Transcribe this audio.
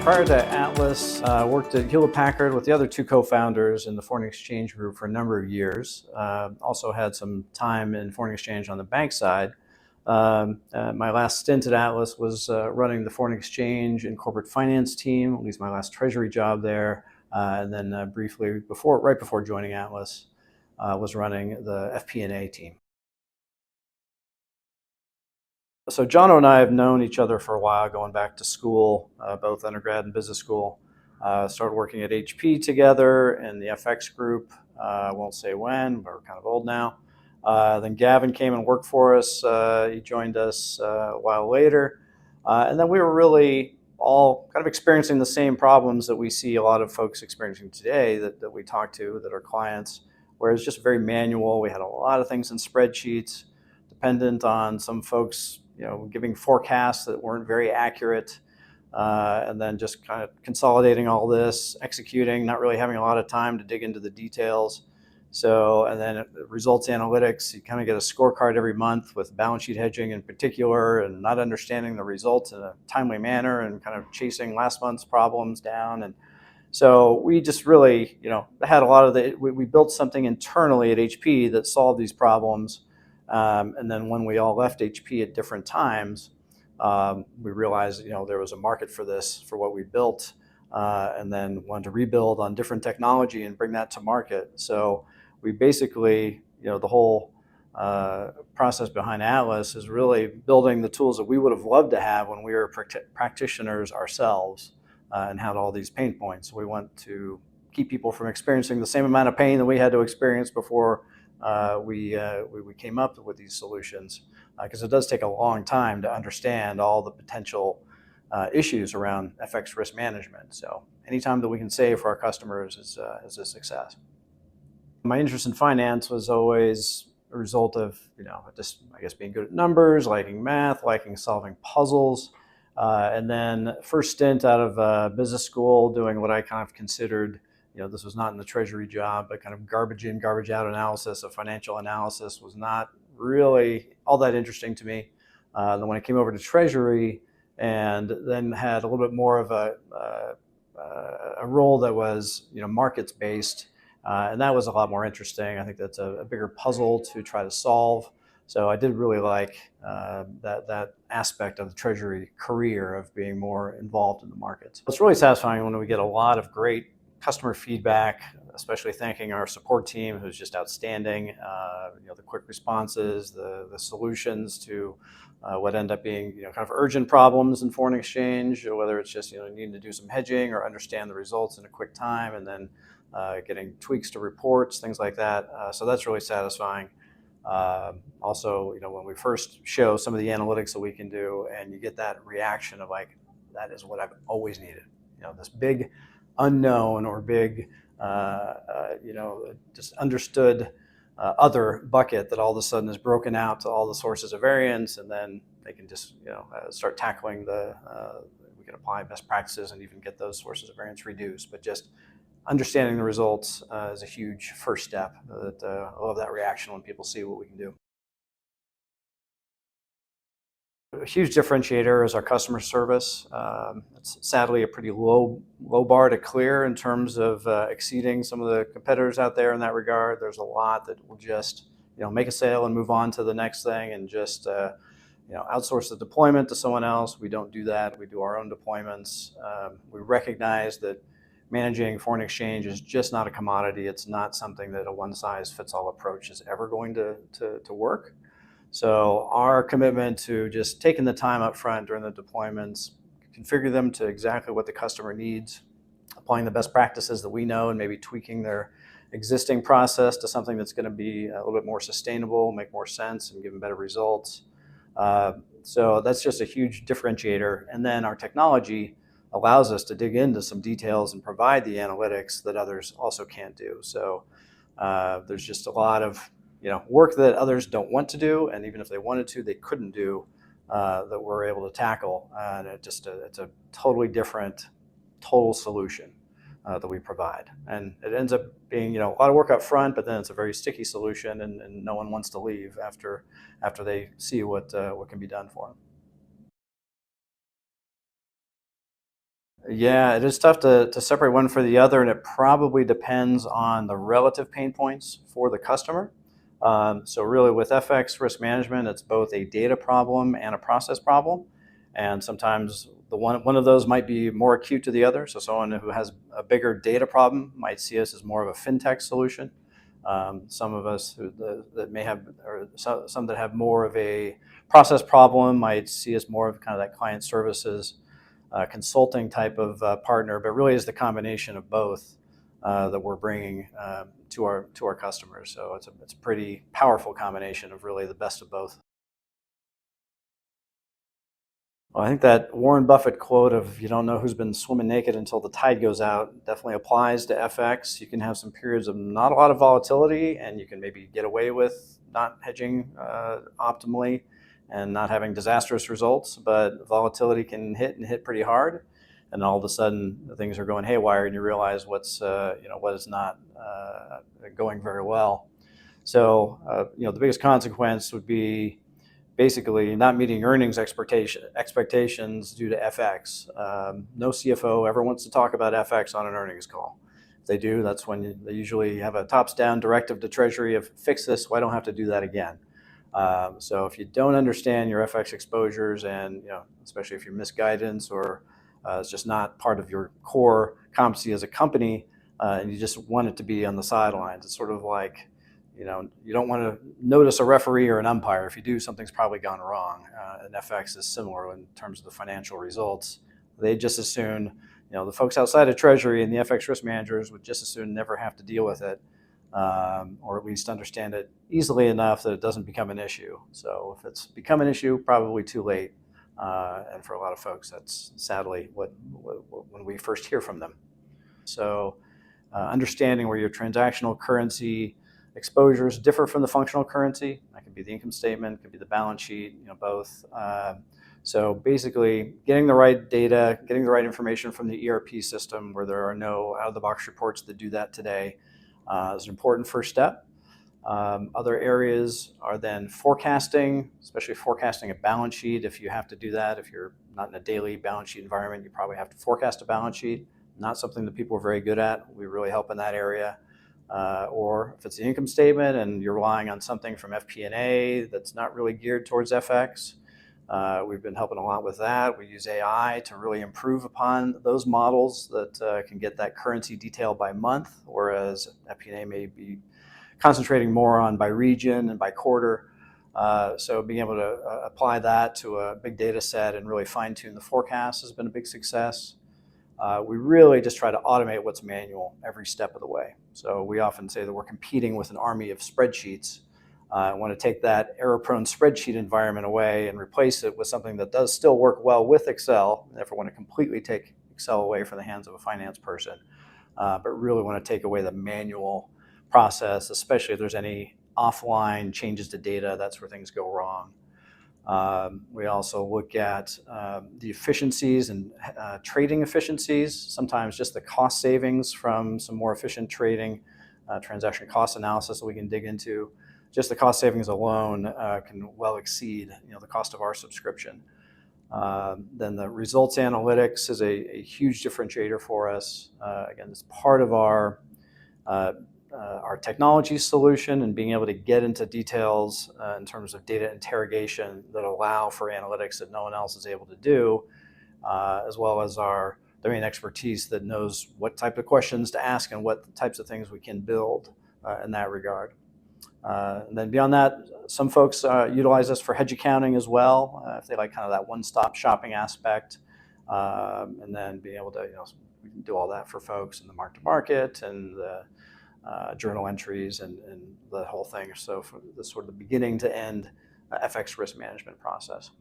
Prior to Atlas, worked at Hewlett-Packard with the other two co-founders in the foreign exchange group for a number of years. Also had some time in foreign exchange on the bank side. My last stint at Atlas was running the foreign exchange and corporate finance team, at least my last treasury job there. And then briefly, right before joining Atlas, was running the FP&A team. So Jono and I have known each other for a while, going back to school, both undergrad and business school. Started working at HP together in the FX group. I won't say when, but we're kind of old now. Then Gavin came and worked for us. He joined us a while later. And then we were really all kind of experiencing the same problems that we see a lot of folks experiencing today that we talk to, that are clients, where it's just very manual. We had a lot of things in spreadsheets, dependent on some folks giving forecasts that weren't very accurate, and then just kind of consolidating all this, executing, not really having a lot of time to dig into the details. So, and then results analytics, you kind of get a scorecard every month with balance sheet hedging in particular, and not understanding the results in a timely manner and kind of chasing last month's problems down. And so we just really, had a lot of we built something internally at HP that solved these problems. And then when we all left HP at different times, we realized there was a market for this, for what we built, and then wanted to rebuild on different technology and bring that to market. So we basically, the whole process behind Atlas is really building the tools that we would have loved to have when we were practitioners ourselves, and had all these pain points. We want to keep people from experiencing the same amount of pain that we had to experience before we came up with these solutions, because it does take a long time to understand all the potential issues around FX risk management. So anytime that we can save for our customers is a success. My interest in finance was always a result of just, I guess, being good at numbers, liking math, liking solving puzzles. And then first stint out of business school, doing what I kind of considered, this was not in the treasury job, but kind of garbage in, garbage out analysis of financial analysis was not really all that interesting to me. Then when I came over to treasury, and then had a little bit more of a role that was markets based, and that was a lot more interesting. I think that's a bigger puzzle to try to solve. So I did really like that aspect of the treasury career, of being more involved in the markets. It's really satisfying when we get a lot of great customer feedback, especially thanking our support team, who's just outstanding. The quick responses, the solutions to what end up being kind of urgent problems in foreign exchange, or whether it's just needing to do some hedging or understand the results in a quick time, and then getting tweaks to reports, things like that. So that's really satisfying. Also, when we first show some of the analytics that we can do, and you get that reaction of like, that is what I've always needed. This big unknown or big, just understood other bucket that all of a sudden is broken out to all the sources of variance, and then they can just start tackling we can apply best practices and even get those sources of variance reduced. But just understanding the results is a huge first step. I love that reaction when people see what we can do. A huge differentiator is our customer service. It's sadly a pretty low bar to clear in terms of exceeding some of the competitors out there in that regard. There's a lot that will just make a sale and move on to the next thing, and just outsource the deployment to someone else. We don't do that. We do our own deployments. We recognize that managing foreign exchange is just not a commodity. It's not something that a one-size-fits-all approach is ever going to work. So our commitment to just taking the time up front during the deployments, configure them to exactly what the customer needs, applying the best practices that we know, and maybe tweaking their existing process to something that's going to be a little bit more sustainable, make more sense, and give them better results. So that's just a huge differentiator. And then our technology allows us to dig into some details and provide the analytics that others also can't do. So there's just a lot of work that others don't want to do, and even if they wanted to, they couldn't do, that we're able to tackle. And it's a totally different, total solution that we provide. And it ends up being a lot of work up front, but then it's a very sticky solution, and no one wants to leave after they see what can be done for them. Yeah, it is tough to separate one for the other, and it probably depends on the relative pain points for the customer. So really with FX risk management, it's both a data problem and a process problem. And sometimes one of those might be more acute to the other. So someone who has a bigger data problem might see us as more of a fintech solution. Some of us that may have, or some that have more of a process problem might see us more of kind of that client services consulting type of partner, but really is the combination of both that we're bringing to our customers. So it's a pretty powerful combination of really the best of both. Well, I think that Warren Buffett quote of "you don't know who's been swimming naked until the tide goes out" definitely applies to FX. You can have some periods of not a lot of volatility, and you can maybe get away with not hedging optimally and not having disastrous results. But volatility can hit and hit pretty hard, and all of a sudden things are going haywire, and you realize what is not going very well. So the biggest consequence would be basically not meeting earnings expectations due to FX. No CFO ever wants to talk about FX on an earnings call. If they do, that's when they usually have a tops-down directive to Treasury of fix this so I don't have to do that again. So if you don't understand your FX exposures, and especially if you're misguidance or it's just not part of your core competency as a company, and you just want it to be on the sidelines, it's sort of like you don't want to notice a referee or an umpire. If you do, something's probably gone wrong. And FX is similar in terms of the financial results. They just as soon, the folks outside of Treasury and the FX risk managers would just as soon never have to deal with it, or at least understand it easily enough that it doesn't become an issue. So if it's become an issue, probably too late. And for a lot of folks, that's sadly when we first hear from them. So understanding where your transactional currency exposures differ from the functional currency. That could be the income statement, could be the balance sheet, both. So basically, getting the right data, getting the right information from the ERP system, where there are no out-of-the-box reports that do that today, is an important first step. Other areas are then forecasting, especially forecasting a balance sheet. If you have to do that, if you're not in a daily balance sheet environment, you probably have to forecast a balance sheet. Not something that people are very good at. We really help in that area. Or if it's the income statement and you're relying on something from FP&A that's not really geared towards FX, we've been helping a lot with that. We use AI to really improve upon those models that can get that currency detail by month, whereas FP&A may be concentrating more on by region and by quarter. So being able to apply that to a big data set and really fine tune the forecast has been a big success. We really just try to automate what's manual every step of the way. So we often say that we're competing with an army of spreadsheets. I want to take that error-prone spreadsheet environment away and replace it with something that does still work well with Excel. I never want to completely take Excel away from the hands of a finance person, but really want to take away the manual process, especially if there's any offline changes to data. That's where things go wrong. We also look at the efficiencies and trading efficiencies, sometimes just the cost savings from some more efficient trading, transaction cost analysis that we can dig into. Just the cost savings alone can well exceed the cost of our subscription. Then the results analytics is a huge differentiator for us. Again, it's part of our technology solution and being able to get into details in terms of data interrogation that allow for analytics that no one else is able to do, as well as our domain expertise that knows what type of questions to ask and what types of things we can build in that regard. And then beyond that, some folks utilize us for hedge accounting as well, if they like kind of that one-stop shopping aspect, and then being able to, we can do all that for folks in the mark-to-market and the journal entries and the whole thing. So for the sort of the beginning to end FX risk management process.